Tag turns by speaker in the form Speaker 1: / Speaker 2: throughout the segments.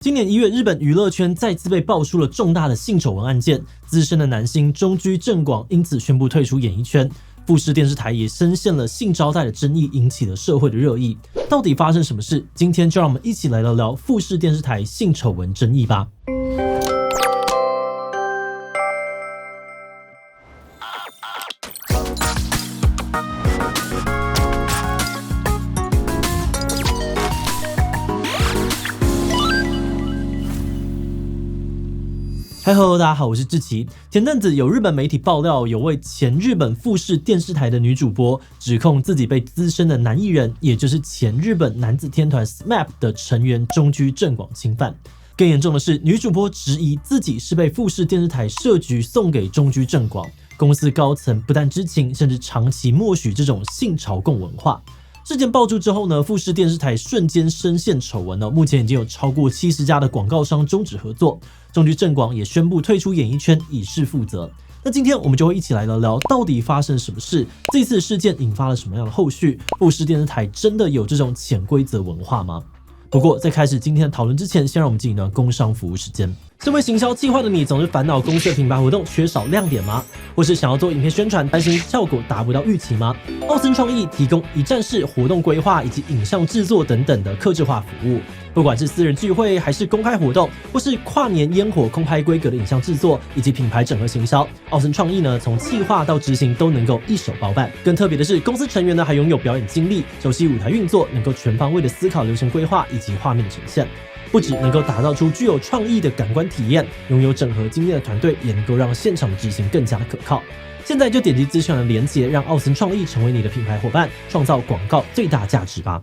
Speaker 1: 今年1月，日本娱乐圈再次被爆出了重大的性丑闻案件，资深的男星中居正广因此宣布退出演艺圈。富士电视台也深陷了性招待的争议，引起了社会的热议。到底发生什么事？今天就让我们一起来聊聊富士电视台性丑闻争议吧。Hello， 大家好，我是志奇。前阵子有日本媒体爆料，有位前日本富士电视台的女主播指控自己被资深的男艺人，也就是前日本男子天团 SMAP 的成员中居正广侵犯。更严重的是，女主播质疑自己是被富士电视台设局送给中居正广，公司高层不但知情，甚至长期默许这种性朝贡文化。事件爆出之后呢，富士电视台瞬间深陷丑闻目前已经有超过70家的广告商终止合作，中居正广也宣布退出演艺圈以示负责。那今天我们就会一起来聊聊，到底发生什么事，这次事件引发了什么样的后续，富士电视台真的有这种潜规则文化吗？不过在开始今天的讨论之前，先让我们进一段工商服务时间。身为行销企划的你，总是烦恼公司的品牌活动缺少亮点吗？或是想要做影片宣传，担心效果达不到预期吗？奥森创意提供一站式活动规划以及影像制作等等的客制化服务，不管是私人聚会还是公开活动，或是跨年烟火空拍规格的影像制作以及品牌整合行销，奥森创意呢从企划到执行都能够一手包办。更特别的是，公司成员呢还拥有表演经历，熟悉舞台运作，能够全方位的思考流程规划以及画面的呈现。不只能够打造出具有创意的感官体验，拥有整合经验的团队也能够让现场的执行更加的可靠。现在就点击资讯栏的连结，让奥森创意成为你的品牌伙伴，创造广告最大价值吧。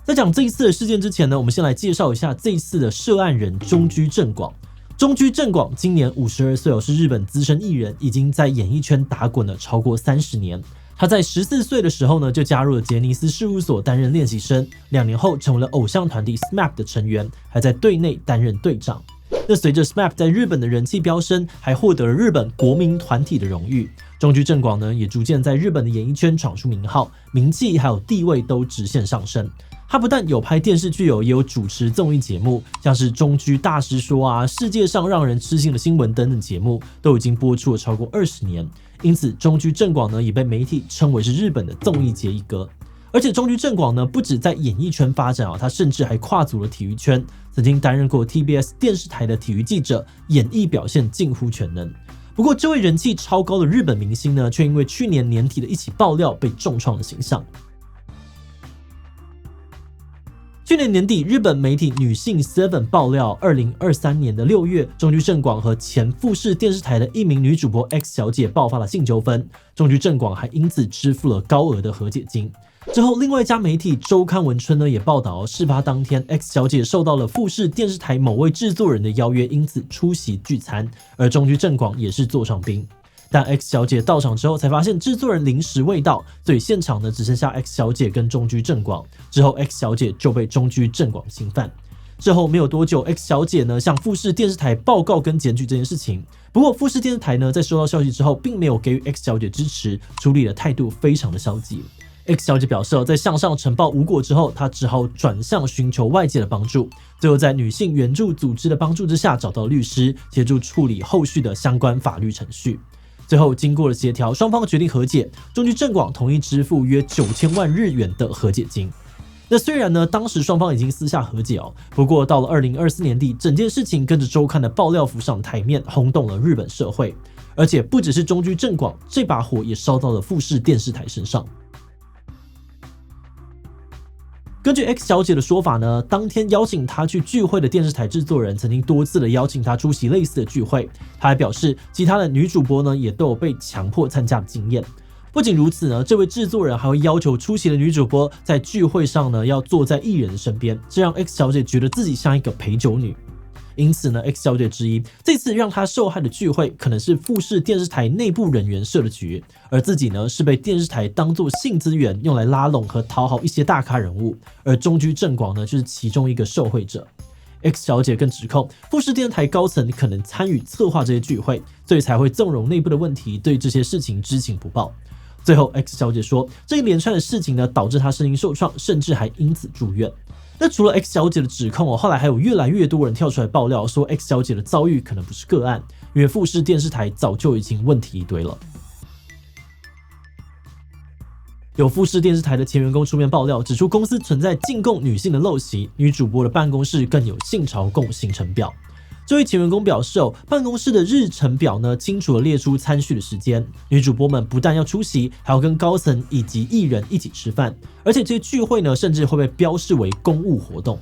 Speaker 1: 在讲这一次的事件之前呢，我们先来介绍一下这一次的涉案人中居正广。中居正广今年52岁是日本资深艺人，已经在演艺圈打滚了超过30年。他在14岁的时候呢，就加入了杰尼斯事务所担任练习生，2年后成为了偶像团体 SMAP 的成员，还在队内担任队长。那随着 SMAP 在日本的人气飙升，还获得了日本国民团体的荣誉，中居正广呢也逐渐在日本的演艺圈闯出名号，名气还有地位都直线上升。他不但有拍电视剧也有主持综艺节目，像是中居大师说啊、世界上让人吃惊的新闻等等节目，都已经播出了超过20年。因此，中居正广呢也被媒体称为是日本的综艺界一哥。而且，中居正广呢不止在演艺圈发展他甚至还跨足了体育圈，曾经担任过 TBS 电视台的体育记者，演艺表现近乎全能。不过，这位人气超高的日本明星呢，却因为去年年底的一起爆料被重创了形象。去年年底，日本媒体女性 Seven 爆料，2023年的6月，中居正广和前富士电视台的一名女主播 X 小姐爆发了性纠纷，中居正广还因此支付了高额的和解金。之后，另外一家媒体周刊文春呢也报道，事发当天 X 小姐受到了富士电视台某位制作人的邀约，因此出席聚餐，而中居正广也是座上宾。但 X 小姐到场之后，才发现制作人临时未到，所以现场呢只剩下 X 小姐跟中居正广。之后 X 小姐就被中居正广侵犯。之后没有多久 ，X 小姐呢向富士电视台报告跟检举这件事情。不过富士电视台呢在收到消息之后，并没有给予 X 小姐支持，处理的态度非常的消极。X 小姐表示，在向上呈报无果之后，她只好转向寻求外界的帮助。最后在女性援助组织的帮助之下，找到律师协助处理后续的相关法律程序。最后经过了协调，双方决定和解，中居正广同意支付约9000万日元的和解金。那虽然呢，当时双方已经私下和解不过到了2024年底，整件事情跟着周刊的爆料浮上台面，轰动了日本社会。而且不只是中居正广，这把火也烧到了富士电视台身上。根据 X 小姐的说法呢，当天邀请她去聚会的电视台制作人曾经多次的邀请她出席类似的聚会。她还表示，其他的女主播呢也都有被强迫参加的经验。不仅如此呢，这位制作人还会要求出席的女主播在聚会上呢要坐在艺人的身边，这让 X 小姐觉得自己像一个陪酒女。因此呢 ，X 小姐质疑这次让她受害的聚会可能是富士电视台内部人员设的局，而自己呢是被电视台当作性资源用来拉拢和讨好一些大咖人物，而中居正广呢就是其中一个受惠者。X 小姐更指控富士电视台高层可能参与策划这些聚会，所以才会纵容内部的问题，对这些事情知情不报。最后 X 小姐说，这一连串的事情呢导致她身心受创，甚至还因此住院。那除了 X 小姐的指控后来还有越来越多人跳出来爆料说 X 小姐的遭遇可能不是个案，因为富士电视台早就已经问题一堆了。有富士电视台的前员工出面爆料，指出公司存在禁供女性的陋习，女主播的办公室更有性朝贡行程表。这位前员工表示办公室的日程表呢，清楚地列出参叙的时间，女主播们不但要出席，还要跟高层以及艺人一起吃饭，而且这些聚会呢，甚至会被标示为公务活动。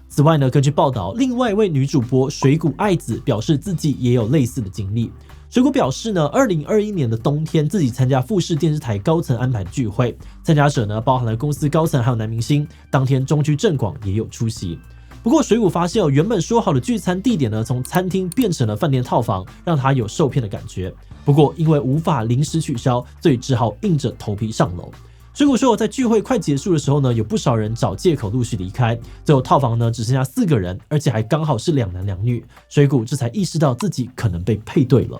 Speaker 1: 此外呢，根据报道，另外一位女主播水谷爱子表示自己也有类似的经历。水谷表示呢，2021年的冬天自己参加富士电视台高层安排的聚会，参加者呢包含了公司高层还有男明星，当天中居正广也有出席。不过水谷发现原本说好的聚餐地点呢，从餐厅变成了饭店套房，让他有受骗的感觉。不过因为无法临时取消，所以只好硬着头皮上楼。水谷说，在聚会快结束的时候呢，有不少人找借口陆续离开，最后套房呢只剩下4个人，而且还刚好是2男2女。水谷这才意识到自己可能被配对了。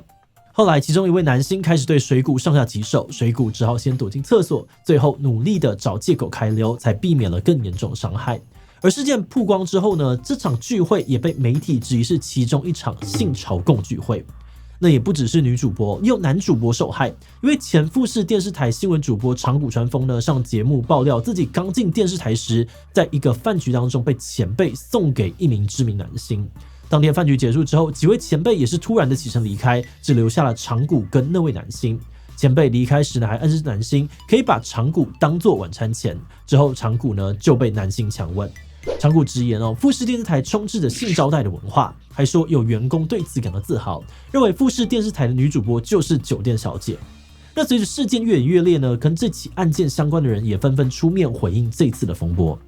Speaker 1: 后来其中一位男星开始对水谷上下其手，水谷只好先躲进厕所，最后努力的找借口开溜，才避免了更严重的伤害。而事件曝光之后呢，这场聚会也被媒体质疑是其中一场性朝贡聚会。那也不只是女主播，也有男主播受害，因为前富士电视台新闻主播长谷川丰呢上节目爆料自己刚进电视台时，在一个饭局当中被前辈送给一名知名男星。当天饭局结束之后，几位前辈也是突然的起身离开，只留下了长谷跟那位男星。前辈离开时呢，还暗示男星可以把长谷当作晚餐钱。之后长谷呢就被男星强吻。长谷直言富士电视台充斥着性招待的文化，还说有员工对此感到自豪，认为富士电视台的女主播就是酒店小姐。那随着事件越演越烈呢，跟这起案件相关的人也纷纷出面回应这次的风波。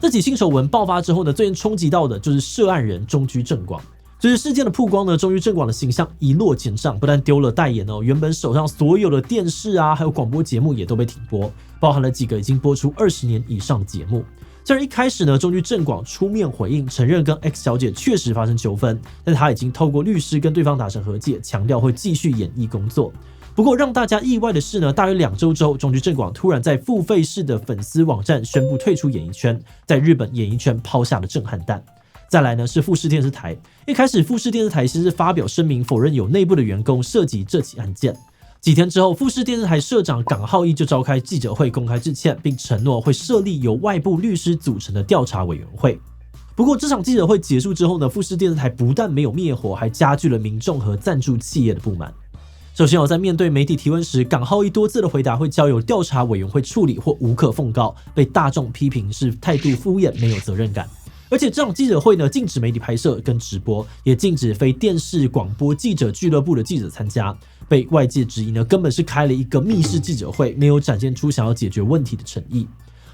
Speaker 1: 这起性丑闻爆发之后呢，最先冲击到的就是涉案人中居正广。随着事件的曝光呢，中居正广的形象一落千丈，不但丢了代言原本手上所有的电视还有广播节目也都被停播，包含了几个已经播出20年以上的节目。虽然一开始呢，中居正广出面回应，承认跟 X 小姐确实发生纠纷，但他已经透过律师跟对方达成和解，强调会继续演艺工作。不过让大家意外的是呢，大约2周之后，中居正广突然在付费式的粉丝网站宣布退出演艺圈，在日本演艺圈抛下了震撼弹。再来呢是富士电视台，一开始富士电视台先是发表声明否认有内部的员工涉及这起案件。几天之后，富士电视台社长冈浩一就召开记者会公开致歉，并承诺会设立由外部律师组成的调查委员会。不过这场记者会结束之后呢，富士电视台不但没有灭火，还加剧了民众和赞助企业的不满。首先在面对媒体提问时，冈浩一多次的回答会交由调查委员会处理或无可奉告，被大众批评是态度敷衍，没有责任感。而且这场记者会呢，禁止媒体拍摄跟直播，也禁止非电视广播记者俱乐部的记者参加，被外界质疑呢，根本是开了一个密室记者会，没有展现出想要解决问题的诚意。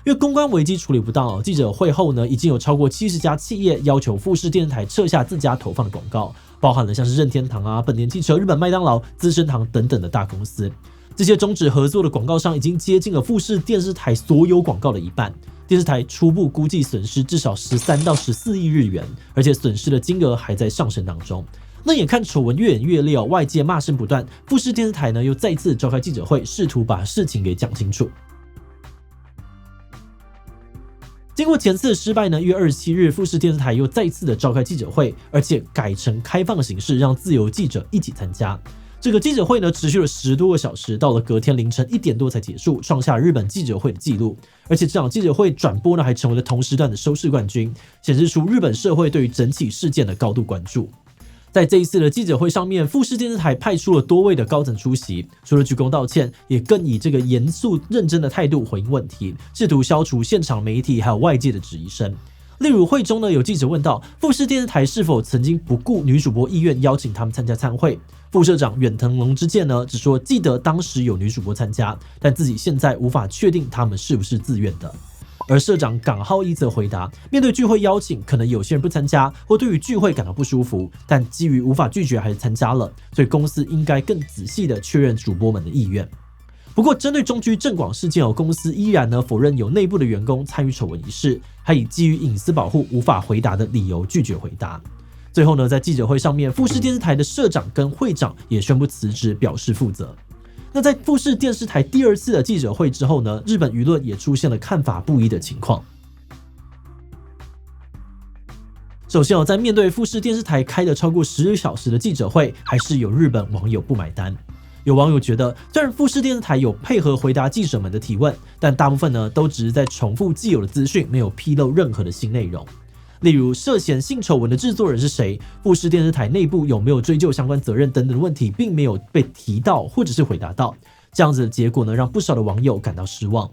Speaker 1: 因为公关危机处理不当记者会后呢，已经有超过70家企业要求富士电视台撤下自家投放的广告，包含了像是任天堂本田汽车、日本麦当劳、资生堂等等的大公司。这些终止合作的广告商已经接近了富士电视台所有广告的一半。电视台初步估计损失至少13到14亿日元，而且损失的金额还在上升当中。那眼看丑闻越演越烈外界骂声不断，富士电视台呢又再次召开记者会，试图把事情给讲清楚。经过前次的失败呢，1月27日，富士电视台又再次的召开记者会，而且改成开放的形式，让自由记者一起参加。这个记者会呢持续了10多个小时，到了隔天凌晨1点多才结束，创下日本记者会的纪录。而且这场记者会转播呢还成为了同时段的收视冠军，显示出日本社会对于整起事件的高度关注。在这一次的记者会上面，富士电视台派出了多位的高层出席，除了鞠躬道歉，也更以这个严肃认真的态度回应问题，试图消除现场媒体还有外界的质疑声。例如会中呢，有记者问到富士电视台是否曾经不顾女主播意愿邀请他们参加餐会，副社长远藤龙之介呢只说记得当时有女主播参加，但自己现在无法确定他们是不是自愿的。而社长冈浩一则回答，面对聚会邀请，可能有些人不参加，或对于聚会感到不舒服，但基于无法拒绝还是参加了，所以公司应该更仔细的确认主播们的意愿。不过针对中居正广事件公司依然否认有内部的员工参与丑闻一事，还以基于隐私保护无法回答的理由拒绝回答。最后在记者会上面，富士电视台的社长跟会长也宣布辞职，表示负责。那在富士电视台第二次的记者会之后呢，日本舆论也出现了看法不一的情况。首先在面对富士电视台开了超过10小时的记者会，还是有日本网友不买单。有网友觉得，虽然富士电视台有配合回答记者们的提问，但大部分呢都只是在重复既有的资讯，没有披露任何的新内容。例如涉嫌性丑闻的制作人是谁，富士电视台内部有没有追究相关责任等等的问题，并没有被提到或者是回答到。这样子的结果呢，让不少的网友感到失望。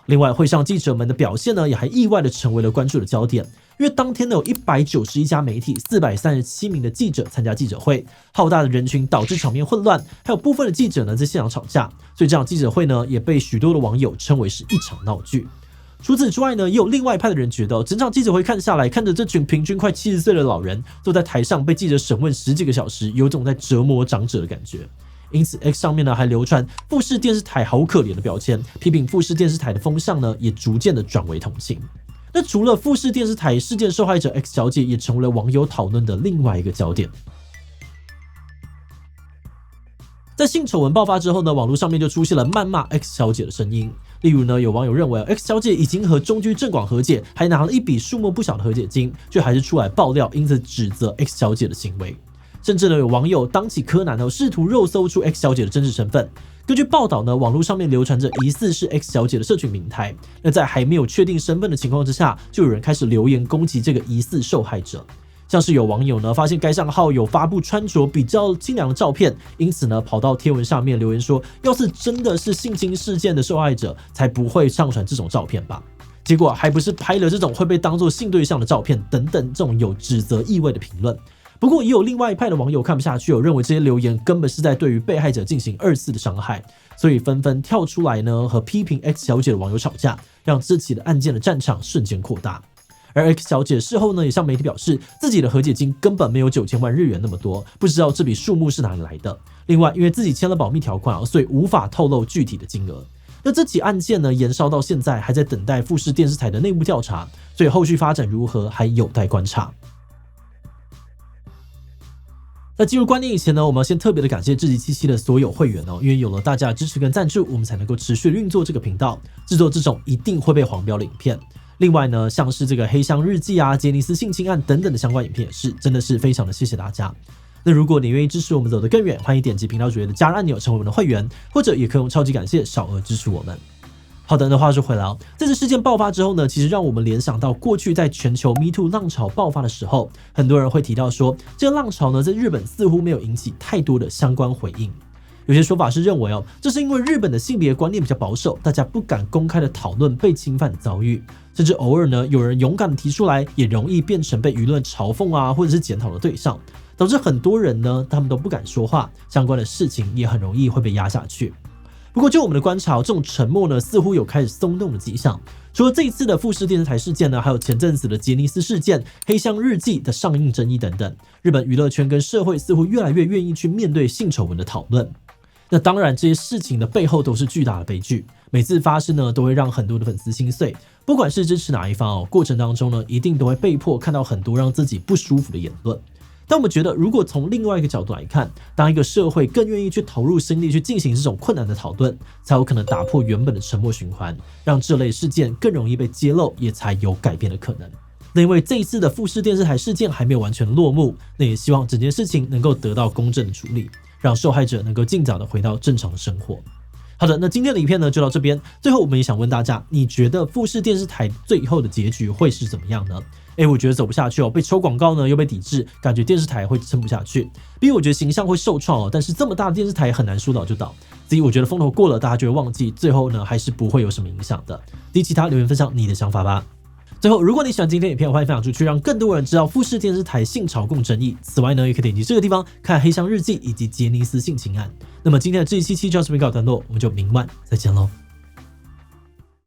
Speaker 1: 另外，会上记者们的表现呢，也还意外的成为了关注的焦点。因为当天呢有191家媒体、437名的记者参加记者会，浩大的人群导致场面混乱，还有部分的记者呢在现场吵架，所以这场记者会呢也被许多的网友称为是一场闹剧。除此之外呢，也有另外一派的人觉得，整场记者会看下来，看着这群平均快70岁的老人坐在台上被记者审问10几个小时，有种在折磨长者的感觉。因此 X 上面呢还流传富士电视台好可怜的标签，批评富士电视台的风向呢也逐渐的转为同情。那除了富士电视台事件受害者 X 小姐，也成为了网友讨论的另外一个焦点。在性丑闻爆发之后呢，网络上面就出现了谩骂 X 小姐的声音。例如呢，有网友认为 X 小姐已经和中居正广和解，还拿了一笔数目不小的和解金，却还是出来爆料，因此指责 X 小姐的行为。甚至呢，有网友当起柯南试图肉搜出 X 小姐的真实身份。根据报道呢，网络上面流传着疑似是 X 小姐的社群平台。那在还没有确定身份的情况之下，就有人开始留言攻击这个疑似受害者。像是有网友呢发现该账号有发布穿着比较清凉的照片，因此呢跑到贴文上面留言说，要是真的是性侵事件的受害者，才不会上传这种照片吧。结果还不是拍了这种会被当作性对象的照片等等这种有指责意味的评论。不过也有另外一派的网友看不下去，认为这些留言根本是在对于被害者进行2次的伤害，所以纷纷跳出来呢和批评 X 小姐的网友吵架，让这起的案件的战场瞬间扩大。而 X 小姐事后呢也向媒体表示，自己的和解金根本没有9000万日元那么多，不知道这笔数目是哪里来的。另外，因为自己签了保密条款，所以无法透露具体的金额。那这起案件呢延烧到现在，还在等待富士电视台的内部调查，所以后续发展如何还有待观察。在进入观点以前呢，我们要先特别的感谢志祺七七的所有会员哦，因为有了大家的支持跟赞助，我们才能够持续运作这个频道，制作这种一定会被黄标的影片。另外呢，像是这个黑箱日记啊、杰尼斯性侵案等等的相关影片也是，真的是非常的谢谢大家。那如果你愿意支持我们走得更远，欢迎点击频道主页的加入按钮成为我们的会员，或者也可以用超级感谢小额支持我们。好的，那话说回来哦，在这事件爆发之后呢，其实让我们联想到过去在全球 Me Too 浪潮爆发的时候，很多人会提到说，这个浪潮呢在日本似乎没有引起太多的相关回应。有些说法是认为哦，这是因为日本的性别观念比较保守，大家不敢公开的讨论被侵犯的遭遇，甚至偶尔呢有人勇敢的提出来，也容易变成被舆论嘲讽啊或者是检讨的对象，导致很多人呢他们都不敢说话，相关的事情也很容易会被压下去。不过就我们的观察，这种沉默呢似乎有开始松动的迹象。除了这一次的富士电视台事件呢，还有前阵子的杰尼斯事件、黑箱日记的上映争议等等，日本娱乐圈跟社会似乎越来越愿意去面对性丑闻的讨论。那当然，这些事情的背后都是巨大的悲剧，每次发生呢，都会让很多的粉丝心碎。不管是支持哪一方过程当中呢，一定都会被迫看到很多让自己不舒服的言论。但我们觉得，如果从另外一个角度来看，当一个社会更愿意去投入心力去进行这种困难的讨论，才有可能打破原本的沉默循环，让这类事件更容易被揭露，也才有改变的可能。那因为这一次的富士电视台事件还没有完全落幕，那也希望整件事情能够得到公正的处理，让受害者能够尽早的回到正常的生活。好的，那今天的影片呢就到这边。最后我们也想问大家，你觉得富士电视台最后的结局会是怎么样呢？我觉得走不下去哦，被抽广告呢又被抵制，感觉电视台会撑不下去。B 我觉得形象会受创哦，但是这么大的电视台很难说倒就倒。C 我觉得风头过了，大家就会忘记，最后呢还是不会有什么影响的。D 其他留言分享你的想法吧。最后，如果你喜欢今天的影片，欢迎分享出去，让更多人知道富士电视台性嘲共争议。此外呢，也可以点击这个地方看黑箱日记以及杰尼斯性侵案。那么今天的这一期就到这边告一段落，我们就明晚再见喽。